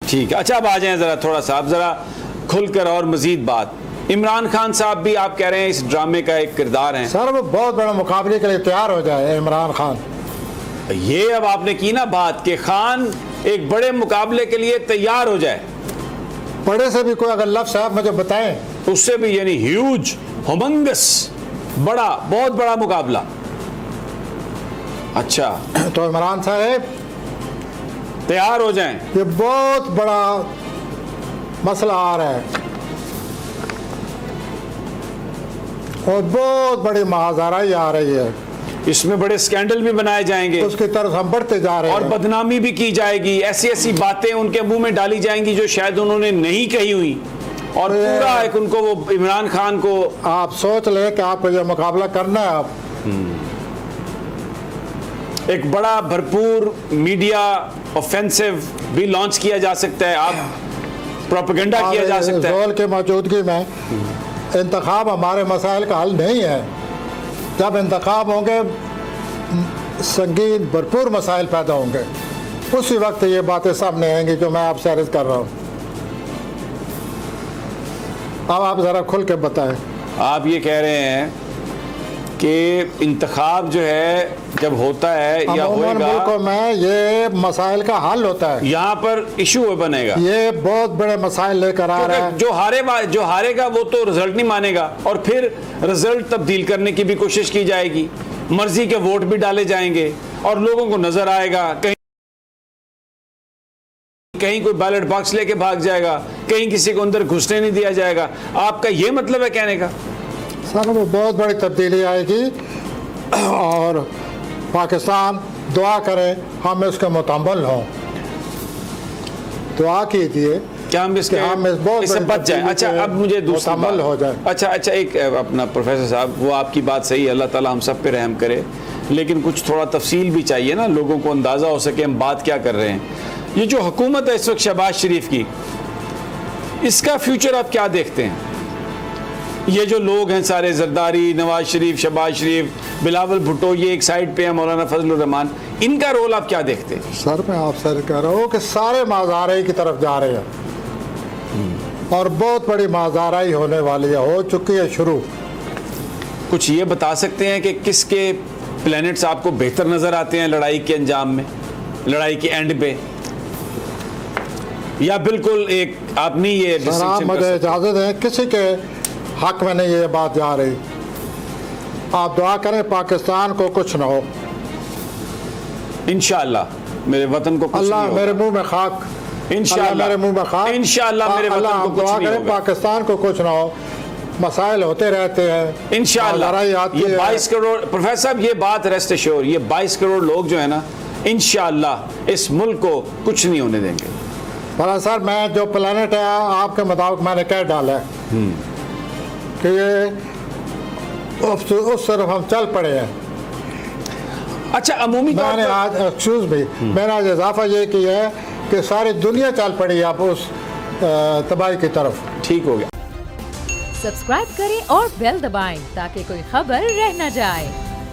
ठीक है, अच्छा अब आ जाएं ज़रा थोड़ा सा, अब ज़रा खुलकर और मज़ीद बात। इमरान खान साहब भी आप कह रहे हैं इस ड्रामे का एक किरदार हैं। सर वो बहुत बड़ा मुकाबले के लिए तैयार हो जाए इमरान खान। ये अब आपने की ना बात कि खान एक बड़े मुकाबले के लिए तैयार हो जाए। बड़े से भी कोई अगर लफ्ज़ आप मुझे बताएं, उससे भी यानी ह्यूज, हुमंगस, बड़ा, बहुत बड़ा मुकाबला। अच्छा, तो इमरान साहब तैयार हो जाएं। ये बहुत बड़ा मसला आ रहा है और बहुत बड़ी महाजाराई आ रही है, इसमें बड़े स्कैंडल भी बनाए जाएंगे, उसकी तरफ हम बढ़ते जा रहे हैं और बदनामी भी की जाएगी। ऐसी ऐसी बातें उनके मुंह में डाली जाएंगी जो शायद उन्होंने नहीं कही हुई, और पूरा एक उनको वो इमरान खान को। आप सोच लें कि आपको ये मुकाबला करना है। आप एक बड़ा भरपूर मीडिया ऑफेंसिव भी लॉन्च किया जा सकता है, आप प्रोपेगेंडा किया जा सकता है। जोल की मौजूदगी में इंतखाब हमारे मसाइल का हल नहीं है। जब इंतखाब होंगे संगीन भरपूर मसाइल पैदा होंगे, उसी वक्त ये बातें सामने आएंगी जो मैं आपसे अर्ज कर रहा हूँ। अब आप ज़रा खुल के बताएं। आप ये कह रहे हैं कि इंतखाब जो है जब होता है या होएगा, मुल्कों में ये मसाइल का हल होता है, यहाँ पर इशू बनेगा। ये बहुत बड़े मसाइल लेकर आ रहा है। जो हारेगा वो तो रिजल्ट नहीं मानेगा, और फिर रिजल्ट तब्दील करने की भी कोशिश की जाएगी, मर्जी के वोट भी डाले जाएंगे, और लोगों को नजर आएगा कहीं कोई बैलेट बॉक्स लेके भाग जाएगा, कहीं किसी को अंदर घुसने नहीं दिया जाएगा। आपका ये मतलब है कहने का? सर वो बहुत बड़ी तब्दीली आएगी, और पाकिस्तान दुआ करे हम इसके मुतम्मल हों। दुआ कीजिए क्या हम इसके इससे बच जाए। अच्छा, अब मुझे दूसरा हो जाए। अच्छा, एक अपना प्रोफेसर साहब, वो आपकी बात सही है, अल्लाह ताला हम सब पे रहम करे, लेकिन कुछ थोड़ा तफसील भी चाहिए ना, लोगों को अंदाज़ा हो सके हम बात क्या कर रहे हैं। ये जो हुकूमत है इस वक्त शहबाज शरीफ की, इसका फ्यूचर आप क्या देखते हैं? ये जो लोग हैं सारे, जरदारी, नवाज शरीफ, शहबाज शरीफ, बिलावल भुट्टो, ये एक साइड पे है, मौलाना फजलुर रहमान, इनका रोल आप क्या देखते हैं? सर मैं आपसे कह रहा हूँ कि सारे माजाराई की तरफ जा रहे हैं, और बहुत बड़ी माजाराई होने वाली है, हो चुकी है शुरू। कुछ ये बता सकते हैं कि किसके प्लैनेट्स आपको बेहतर नजर आते हैं लड़ाई के अंजाम में, लड़ाई के एंड पे, या बिल्कुल एक आप नहीं ये डिस्टिंक्शन? मुझे इजाज़त है, किसी के हक में नहीं ये बात जा रही। आप दुआ करें पाकिस्तान को कुछ ना हो, इंशाअल्लाह मेरे वतन को कुछ अल्लाह नहीं होगा। मेरे मुंह में खाक, इंशाअल्लाह मेरे मुंह में खाक, इंशाअल्लाह मेरे वतन को कुछ नहीं होगा। पाकिस्तान को कुछ ना हो, मसाइल होते रहते हैं इंशाअल्लाह। लड़ाई आती ये है। 22 करोड़ प्रोफेसर साहब, ये बात रेस्ट एश्योर, ये 22 करोड़ लोग जो है ना, इंशाअल्लाह इस मुल्क को कुछ नहीं होने देंगे। पर सर मैं जो प्लानट है आपके मुताबिक मैंने कह डाला है कि ये उस तरफ हम चल पड़े हैं। अच्छा, अमूमी मैंने आज एक्सक्यूज भी मैंने आज इजाफा ये किया है कि सारी दुनिया चल पड़ी आप उस तबाही की तरफ। ठीक हो गया। सब्सक्राइब करें और बेल दबाएं ताकि कोई खबर रह न जाए।